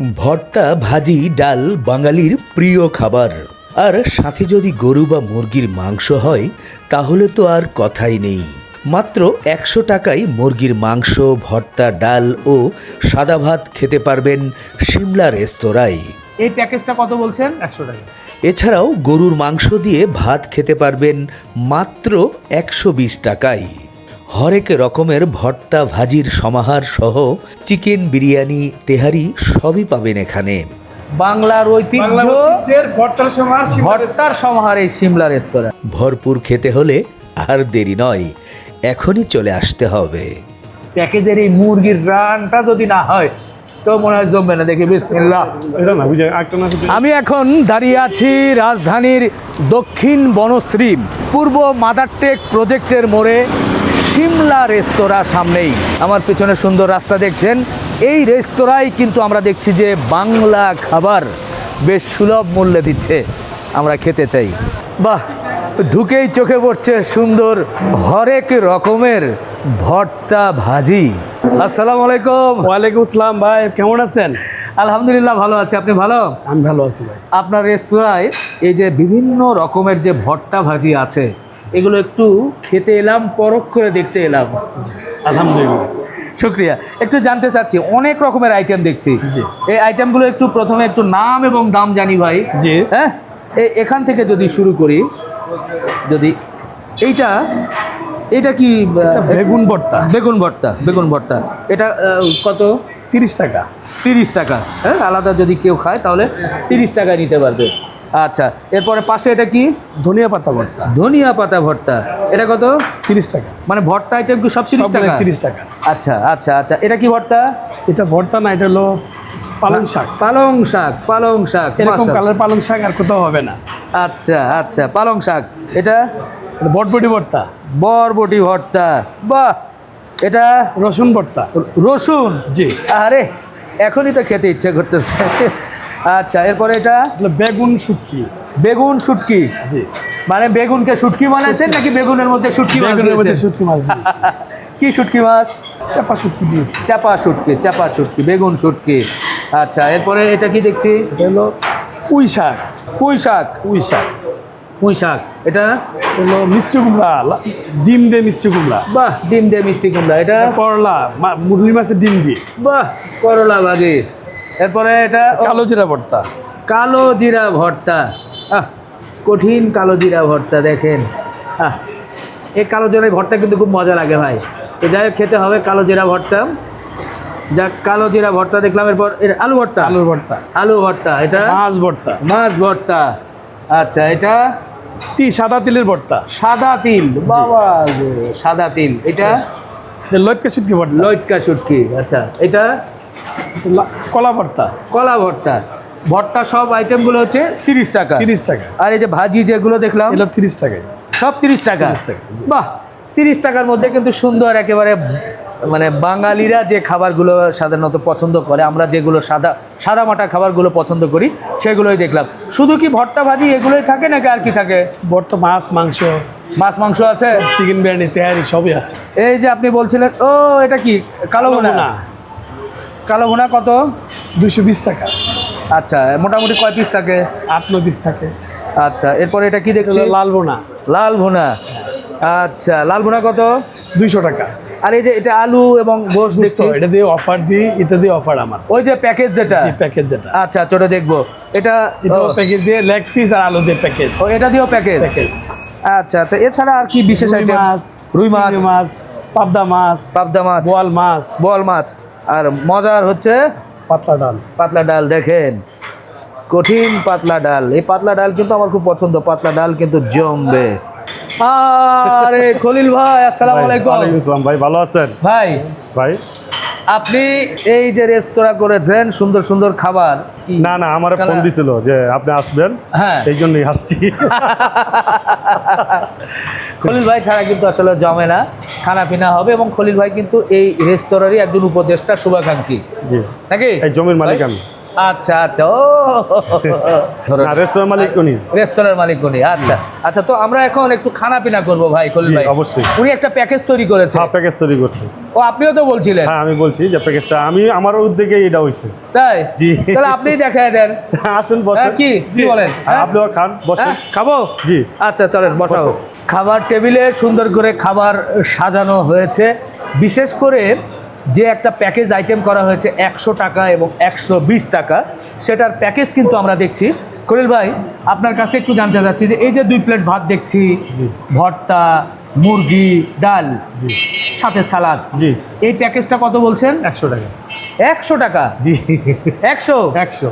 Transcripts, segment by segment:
ভর্তা, ভাজি, ডাল বাঙালির প্রিয় খাবার। আর সাথে যদি গরু বা মুরগির মাংস হয় তাহলে তো আর কথাই নেই। মাত্র ১০০ টাকায় মুরগির মাংস, ভর্তা, ডাল ও সাদা ভাত খেতে পারবেন সিমলা রেস্তোরাঁয়। এই প্যাকেজটা কত বলছেন? ১০০ টাকা। এছাড়াও গরুর মাংস দিয়ে ভাত খেতে পারবেন মাত্র ১২০ টাকায়। হরেক রকমের ভর্তা, ভাজির সমাহার সহ চিকেন, বিরিয়ানি, তেহারি সবই পাবেন এখানে। বাংলার ঐতিহ্য ভর্তার সমাহার এই সিমলা রেস্তোরাঁ। ভরপুর খেতে হলে আর দেরি নয়, এখনই চলে আসতে হবে। প্যাকেজের এই মুরগির রানটা যদি না হয় তো মনে হয় জমবে না। দেখি বিসমিল্লাহ। আমি এখন দাঁড়িয়ে আছি রাজধানীর দক্ষিণ বনশ্রী পূর্ব মাদারটেক প্রজেক্টের মোড়ে সিমলা রেস্তোরাঁ সামনেই। আমার পেছনে সুন্দর রাস্তা দেখছেন। এই রেস্তোরাঁয় কিন্তু আমরা দেখছি যে বাংলা খাবার বেশ সুলভ মূল্যে দিচ্ছে। আমরা খেতে চাই। বাহ, ঢুকেই চোখে পড়ছে সুন্দর হরেক রকমের ভর্তা, ভাজি। আসসালামু আলাইকুম। ওয়ালাইকুম আসসালাম ভাই, কেমন আছেন? আলহামদুলিল্লাহ ভালো আছি। আপনি ভালো? আমি ভালো আছি ভাই। আপনার রেস্তোরাঁয় এই যে বিভিন্ন রকমের যে ভর্তা, ভাজি আছে, এগুলো একটু খেতে এলাম, পরখ করে দেখতে এলাম। আলহামদুলিল্লাহ, শুক্রিয়া। একটু জানতে চাচ্ছি, অনেক রকমের আইটেম দেখছি। জি। এই আইটেমগুলো একটু প্রথমে একটু নাম এবং দাম জানি ভাই। জি। হ্যাঁ, এখান থেকে যদি শুরু করি, যদি এটা কি বেগুন ভর্তা। বেগুন ভর্তা। বেগুন ভর্তা এটা কত? 30 টাকা। 30 টাকা। হ্যাঁ, আলাদা যদি কেউ খায় তাহলে 30 টাকায় নিতে পারবে। আচ্ছা, এরপরে পাশে এটা কি? ধনিয়া পাতা ভর্তা। ধনিয়া পাতা ভর্তা। এটা কত? 30 টাকা। মানে ভর্তা আইটেম কি সব 30 টাকা? 30 টাকা। আচ্ছা আচ্ছা আচ্ছা, এটা কি ভর্তা? এটা ভর্তা না, এটা হলো পালং শাক। পালং শাক। পালং শাক, এরকম মাশাআল্লাহ। কালার পালং শাক আর কোথাও হবে না। আচ্ছা আচ্ছা, পালং শাক। এটা এটা বটবটি ভর্তা। বরবটি ভর্তা। বাহ, এটা রসুন ভর্তা। রসুন। জি। আরে এখনই তো খেতে ইচ্ছে করতেছে। আচ্ছা, এরপরে এটা এটা বেগুন শুটকি। বেগুন শুটকি। জি। মানে বেগুনকে শুটকি বানাইছেন নাকি বেগুনের মধ্যে শুটকি মাছ বেগুনের মধ্যে দিয়েছেন? শুটকি মাছ দিয়েছি। কি শুটকি মাছ? চাপা শুটকি দিয়েছি। চাপা শুটকি। চাপা শুটকি, বেগুন শুটকি। আচ্ছা, এরপরে এটা কি দেখছি? এটা হলো পুঁই শাক। পুঁই শাক। পুঁই শাক। পুঁই শাক। এটা হলো মিষ্টি কুমড়া, ডিম দিয়ে মিষ্টি কুমড়া। বাহ, ডিম দিয়ে মিষ্টি কুমড়া। এটা করলা, মুরগি মাছের ডিম দিয়ে। বাহ, করলা ভাজি। এরপরে এটা কালো জিরা ভর্তা। কালো জিরা ভর্তা। আহ, কঠিন কালো জিরা ভর্তা। দেখেন, এই কালো জিরা ভর্তা কিন্তু খুব মজা লাগে ভাই। তো যাই হোক, খেতে হবে কালো জিরা ভর্তা। যাক, কালো জিরা ভর্তা দেখলাম। এরপর এটা আলু ভর্তা। আলুর ভর্তা। আলু ভর্তা। এটা মাছ ভর্তা। মাছ ভর্তা। আচ্ছা, এটা সাদা তিলের ভর্তা। সাদা তিল। বাবা গো, সাদা তিল। এটা লটকা শুটকি ভর্তা। লটকা শুটকি। আচ্ছা, এটা কলা ভর্তা। কলা ভর্তা। ভর্তা সব আইটেমগুলো হচ্ছে 30 টাকা। 30 টাকা। আর এই যে ভাজি যেগুলো দেখলাম, এগুলো 30 টাকায়। সব 30 টাকা। 30 টাকা, জি। বাহ, 30 টাকার মধ্যে কিন্তু সুন্দর একেবারে, মানে বাঙালিরা যে খাবারগুলো সাধারণত পছন্দ করে, আমরা যেগুলো সাদা মাটা খাবারগুলো পছন্দ করি সেগুলোই দেখলাম। শুধু কি ভর্তা, ভাজি এগুলোই থাকে নাকি আর কি থাকে? ভর্তা, মাছ, মাংস, মাছ মাংস আছে, চিকেন বিরিয়ানি, তেহারি সবই আছে। এই যে আপনি বলছিলেন, ও এটা কি কালো ভুনা? কালো ভুনা কত? 220 টাকা। আচ্ছা, মোটামুটি কয় পিস থাকে? 8-9 পিস থাকে। আচ্ছা, এরপরে এটা কি দেখছি? লাল ভুনা। লাল ভুনা। আচ্ছা, লাল ভুনা কত? 200 টাকা। আর এই যে এটা আলু এবং গোশত দেখছি, এটা দিয়ে অফার দিই, এটা দিয়ে অফার আমার। ওই যে প্যাকেজ যেটা। জি, প্যাকেজ যেটা। আচ্ছা, ছোটো দেখবো। এটা প্যাকেজ দিয়ে লেগ পিস আর আলু দিয়ে প্যাকেজ। ও, এটা দিয়েও প্যাকেজ। প্যাকেজ। আচ্ছা আচ্ছা, এছাড়া আর কি বিশেষ আইটেম? রুই মাছ, চিংড়ি মাছ, পাবদা মাছ, পাবদা মাছ, বোয়াল মাছ, বোয়াল মাছ। আর মজার হচ্ছে পাতলা ডাল। পাতলা ডাল। দেখেন, কঠিন পাতলা ডাল। এই পাতলা ডাল কিন্তু আমার খুব পছন্দ। পাতলা ডাল কিন্তু জমবে। আরে খলিল ভাই, আসসালামু আলাইকুম। ওয়ালাইকুম আসসালাম ভাই, ভালো আছেন? ভাই, ভাই আপনি এই যে রেস্তোরাঁ করেছেন, সুন্দর সুন্দর খাবার। না না, আমার ফোন দিছিল যে আপনি আসবেন, হ্যাঁ, এই জন্যই আসছি। খলিল ভাই ছাড়া কিন্তু আসলে জমে না, খানা পিনা হবে। এবং খলিল ভাই কিন্তু এই রেস্তোরাঁরই একজন উপদেষ্টা, শুভাকাঙ্ক্ষী। জি, নাকি? এই জমির মালিক আমি। আচ্ছা আচ্ছা, ও না রেস্টুরেন্ট মালিক উনি। রেস্তোরাঁর মালিক উনি। আচ্ছা আচ্ছা, তো আমরা এখন একটু খানা পিনা করবো ভাই খলিল জি, ভাই। অবশ্যই। উনি একটা প্যাকেজ তৈরি করেছে। হ্যাঁ প্যাকেজ তৈরি করছে। ও আপনিও তো বলছিলেন। হ্যাঁ আমি বলছি যে প্যাকেজটা আমার উদ্যোগে এটা হয়েছে। তাই? জি। তাহলে আপনিই দেখায় দেন। আসুন বসেন। হ্যাঁ, কি বলেন? হ্যাঁ? আপনিও খান, বসেন। হ্যাঁ, খাবো? জি। আচ্ছা চলেন বসাও। বসো। খাবার টেবিলে সুন্দর করে খাবার সাজানো হয়েছে। বিশেষ করে যে একটা প্যাকেজ আইটেম করা হয়েছে 100 টাকা এবং 120 টাকা, সেটার প্যাকেজ কিন্তু আমরা দেখছি। খলিল ভাই, আপনার কাছে একটু জানতে চাচ্ছি যে এই যে 2 প্লেট ভাত দেখছি, জি। ভর্তা, মুরগি, ডাল, জি। সাথে সালাদ, জি। এই প্যাকেজটা কত বলছেন? 100 টাকা। 100 টাকা? জি। 100? 100।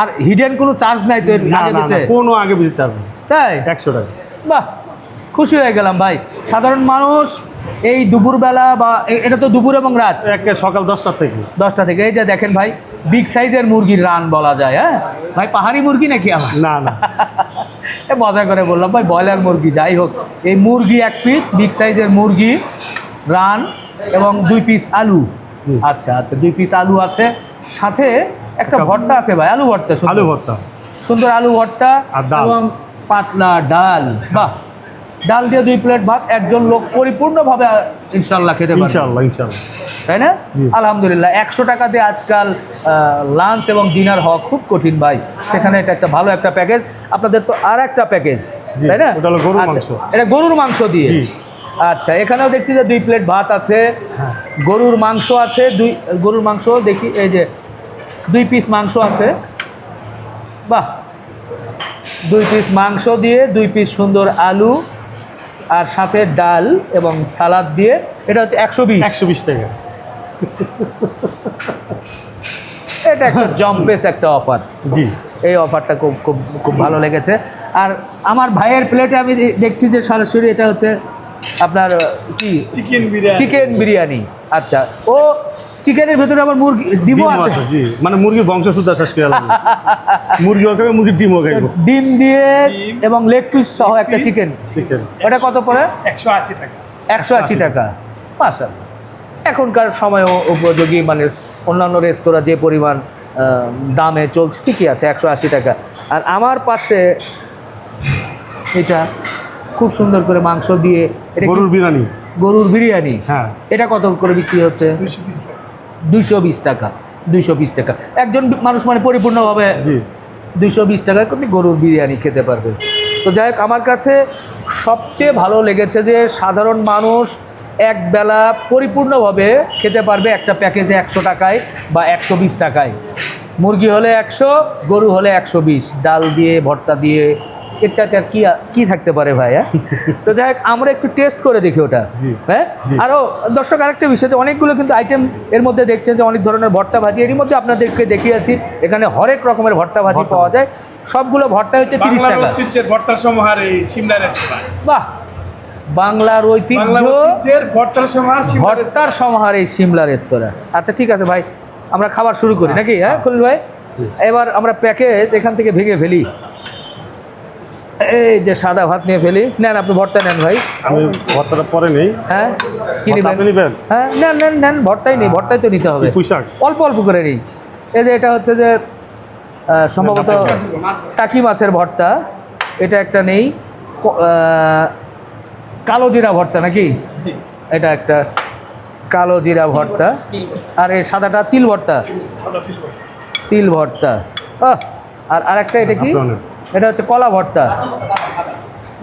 আর হিডেন কোনো চার্জ নাই তো এর না আগে না পিছে? কোনো আগে বুঝে চার্জ নেই। তাই? 100 টাকা। বাহ, খুশি হয়ে গেলাম ভাই। সাধারণ মানুষ এই দুপুরবেলা বা এটা তো দুপুর এবং রাত, একটা সকাল 10টা থেকে। 10টা থেকে, এই যে দেখেন ভাই, বিগ সাইজের মুরগির রান বলা যায়। হ্যাঁ ভাই, পাহাড়ি মুরগি নাকি আমার? না না এ মজা করে বললাম ভাই, ব্রয়লার মুরগি। যাই হোক, এই মুরগি 1 পিস, বিগ সাইজের মুরগি রান এবং 2 পিস আলু। জি। আচ্ছা আচ্ছা, 2 পিস আলু আছে, সাথে একটা ভর্তা আছে ভাই, আলু ভর্তা। সুন্দর। আলু ভর্তা। সুন্দর আলু ভর্তা আর ডাল। এবং পাতলা ডাল। বাহ, ডাল দিয়ে 2 প্লেট ভাত, একজন লোক পরিপূর্ণভাবে ইনশাল্লাহ খেতে পারবে। ইনশাআল্লাহ ইনশাআল্লাহ। তাই না? জি। আলহামদুলিল্লাহ। 100 টাকাতে আজকাল লাঞ্চ এবং ডিনার হওয়া খুব কঠিন ভাই। সেখানে এটা একটা ভালো একটা প্যাকেজ। আপনাদের তো আর একটা প্যাকেজ, জি, তাই না? ওটা হলো গরুর আচ্ছা, মাংস। এটা গরুর মাংস দিয়ে। জি। আচ্ছা, এখানেও দেখছি যে 2 প্লেট ভাত আছে, গরুর মাংস আছে, গরুর মাংস দেখি, এই যে 2 পিস মাংস আছে। বাহ, 2 পিস মাংস দিয়ে 2 পিস সুন্দর আলু, আর সাথে ডাল এবং সালাদ দিয়ে, এটা হচ্ছে 120। 120 টাকা। এটা একটা জম্পেস একটা অফার। জি। এই অফারটা খুব খুব খুব ভালো লেগেছে। আর আমার ভাইয়ের প্লেটে আমি দেখছি যে সরাসরি এটা হচ্ছে আপনার কি চিকেন বিরিয়ানি। আচ্ছা, ও চিকেনের ভেতরে আবার মুরগি ডিমও ডিমও আছে। আছে, জি। মানে মুরগির বংশসূত্র শেষ করে আলাদা। মুরগিও খাবে, মুরগির ডিমও খাইবো। ডিম দিয়ে এবং লেগ পিস সহ একটা চিকেন। চিকেন। ওটা কত পড়ে? 180 টাকা। 180 টাকা। মাশাআল্লাহ, এখনকার সময় উপযোগী, মানে অন্যান্য রেস্তোরাঁ যে পরিমাণ দামে চলছে, ঠিকই আছে 180 টাকা। আর আমার পাশে এটা খুব সুন্দর করে মাংস দিয়ে, এটা কি? গরুর বিরিয়ানি। গরুর বিরিয়ানি। হ্যাঁ। এটা কত করে বিক্রি হচ্ছে? 220 টাকা। 220 টাকা। 220 টাকা। একজন মানুষ মানে পরিপূর্ণভাবে জি। 220 টাকায় আপনি গরুর বিরিয়ানি খেতে পারবেন। তো যাই হোক, আমার কাছে সবচেয়ে ভালো লেগেছে যে সাধারণ মানুষ একবেলা পরিপূর্ণভাবে খেতে পারবে একটা প্যাকেজে 100 টাকায় বা 120 টাকায়। মুরগি হলে 100, গরু হলে 120, ডাল দিয়ে, ভর্তা দিয়ে, এর চাইতে আর কি থাকতে পারে ভাই? হ্যাঁ, তো যাই হোক, আমরা একটু টেস্ট করে দেখি ওটা। জি। হ্যাঁ, জি। আরও দর্শক আরেকটা বিষয়, যে অনেকগুলো কিন্তু আইটেম এর মধ্যে দেখছেন যে অনেক ধরনের ভর্তা ভাজি, এরই মধ্যে আপনাদেরকে দেখিয়েছি এখানে হরেক রকমের ভর্তা ভাজি ভর্তা পাওয়া যায়। সবগুলো ভর্তা হচ্ছে 30 বাংলার টাকা। ঐতিহ্যের ভর্তার সমাহার এই সিমলা রেস্তোরাঁ। বাহ, বাংলার ঐতিহ্য বাংলার ঐতিহ্যের ভর্তার সমাহার সিমলা রেস্তোরাঁ। ভর্তার সমাহার এই সিমলা রেস্তোরাঁ। আচ্ছা ঠিক আছে ভাই, আমরা খাবার শুরু করি নাকি? হ্যাঁ খলিল ভাই, এবার আমরা প্যাকেজ এখান থেকে ভেঙে ফেলি। এই যে সাদা ভাত নিয়ে ফেলি। নেন, আপনি ভর্তা নেন ভাই। আমি ভর্তাটা পরে নেই। হ্যাঁ, কি ভর্তা আপনি নেবেন? নিবেন? হ্যাঁ, নেন নেন নেন, ভর্তাই নেই, ভর্তাই তো নিতে হবে। কি পুঁইশাক? অল্প অল্প করে নিই। এই যে এটা হচ্ছে যে সম্ভবত টাকি মাছের ভর্তা, এটা একটা নেই। কালো জিরা ভর্তা নাকি? জি। এটা একটা কালো জিরা ভর্তা। আর এই সাদাটা তিল ভর্তা। সাদা তিল ভর্তা। তিল ভর্তা। আর আরেকটা এটা কি? আপনার নেন। এটা হচ্ছে কলা ভর্তা।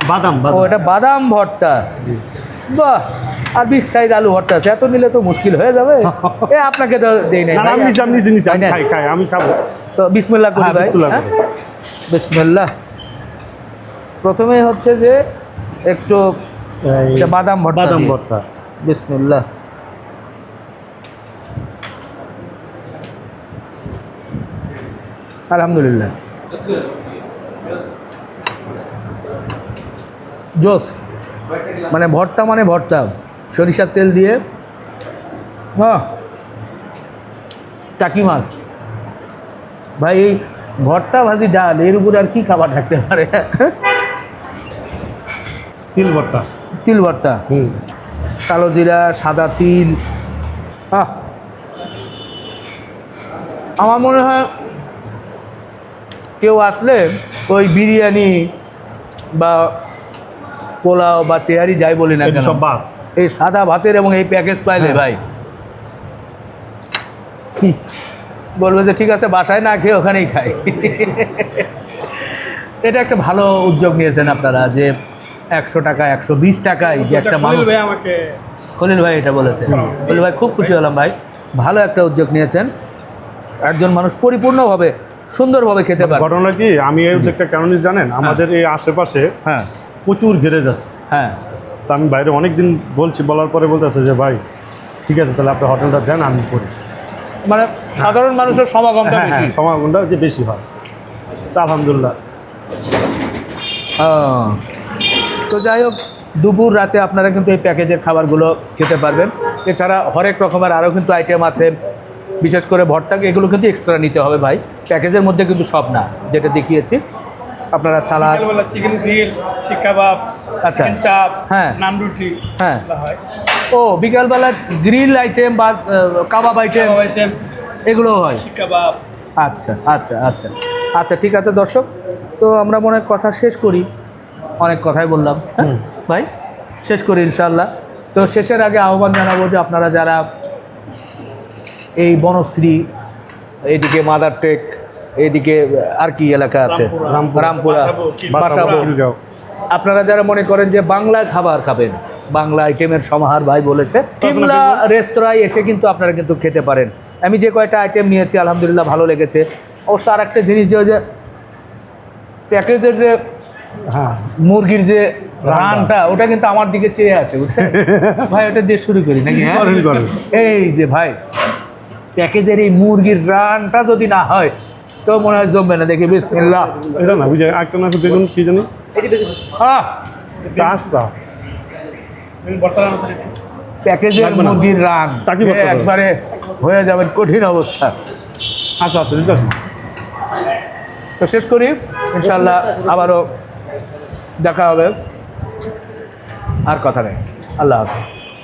বাদাম ও, বাদাম। এটা বাদাম ভর্তা। বাহ, আর বিগ সাইজ আলু ভর্তা আছে। এত নিলে তো মুশকিল হয়ে যাবে। এ আপনাকে তো দেই নাই না না, ভাই। আমি নিছি, আমি নিছি, ভাই আমি নেন। খাই, আমি খাবো। তো বিসমিল্লাহ করি হ্যাঁ, ভাই। বিসমিল্লাহ হ্যাঁ? করি। বিসমিল্লাহ। প্রথমে হচ্ছে যে একটু এটা বাদাম ভর্তা। বাদাম দিয়ে। ভর্তা। বিসমিল্লাহ। আলহামদুলিল্লাহ, জোস। মানে ভর্তা, মানে ভর্তা, সরিষার তেল দিয়ে। হ্যাঁ, টাকি মাছ ভাই, এই ভর্তা ভাজি ডাল, এর উপরে আর কি খাবার থাকতে পারে? তিল ভর্তা। তিল ভর্তা, হুম। কালো জিরা, সাদা তিল। আমার মনে হয় কেউ আসলে ওই বিরিয়ানি বা পোলাও বা তেহারি যাই বলি না এটা কেন, সব বাদ। এই সাদা ভাতের এবং এই প্যাকেজ পাইলে ভাই বলবে যে ঠিক আছে বাসায় না খেয়ে ওখানেই খাই। এটা একটা ভালো উদ্যোগ নিয়েছেন আপনারা যে 100 টাকা 120 টাকায় যে একটা মানুষ, খলিল ভাই এটা বলেছে। খলিল ভাই খুব খুশি হলাম ভাই, ভালো একটা উদ্যোগ নিয়েছেন। একজন মানুষ পরিপূর্ণভাবে সুন্দরভাবে খেতে পারে। ঘটনা কি, আমি এই উদ্যোগটা কেন নিয়েছি জানেন? আমাদের এই আশেপাশে হ্যাঁ প্রচুর গ্যারেজ আছে। হ্যাঁ তো আমি বাইরে অনেক দিন বলছি, বলার পরে বলতেছে যে ভাই ঠিক আছে তাহলে আপনি হোটেলটা দেন, আমি করি। মানে সাধারণ মানুষের সমাগমটা হ্যাঁ বেশি। হ্যাঁ, সমাগমটা যে বেশি হয়। তা আলহামদুলিল্লাহ। তো যাই হোক, দুপুর রাতে আপনারা কিন্তু এই প্যাকেজের খাবারগুলো খেতে পারবেন। এছাড়া হরেক রকমের আরও কিন্তু আইটেম আছে, বিশেষ করে ভর্তা, এগুলো কিন্তু এক্সট্রা নিতে হবে ভাই, প্যাকেজের মধ্যে কিন্তু সব না, যেটা দেখিয়েছি। আপনারা সালাদ, চিকেন গ্রিল, শিক কাবাব, আচ্ছা। চিকেন চাপ, হ্যাঁ। নান রুটি হ্যাঁ হয়। ও বিকালবেলা গ্রিল আইটেম বা কাবাব আইটেম আইটেম, এগুলোও হয়। শিক কাবাব। আচ্ছা আচ্ছা আচ্ছা আচ্ছা, ঠিক আছে দর্শক, তো আমরা মনে হয় কথা শেষ করি, অনেক কথাই বললাম, হ্যাঁ ভাই, শেষ করি ইনশাআল্লাহ। তো শেষের আগে আহ্বান জানাবো যে আপনারা যারা এই বনশ্রী, এইদিকে মাদারটেক, এইদিকে আর কি এলাকা আছে, রামপুরা, বাসাবো, আপনারা যারা মনে করেন যে বাংলা খাবার খাবেন, বাংলা আইটেমের সমাহার ভাই বলেছে, টিমলা রেস্তোরাঁয় এসে কিন্তু আপনারা কিন্তু খেতে পারেন। আমি যে কয়টা আইটেম নিয়েছি আলহামদুলিল্লাহ ভালো লেগেছে। অবশ্য আর একটা জিনিস যে ওই যে প্যাকেজের যে হ্যাঁ, মুরগির যে রানটা, ওটা কিন্তু আমার দিকে চেয়ে আছে, বুঝছেন ভাই, ওটা দিয়ে শুরু করি নাকি? হ্যাঁ করেন, করেন। এই যে ভাই প্যাকেজের এই মুরগির রানটা যদি না হয় তো মনে হয় জমবে না, দেখি বিসমিল্লাহ। এটা না বুঝে একটা না দেখুন কি জানি আহ, কাজটা প্যাকেজের লাগবে না। মুরগির রান তাকে বলতে হবে। একবারে হয়ে যাবেন কঠিন অবস্থা। আচ্ছা আচ্ছা ঠিক আছে। তো শেষ করি, ইনশাল্লাহ আবারও দেখা হবে, আর কথা নেই, আল্লাহ হাফিজ।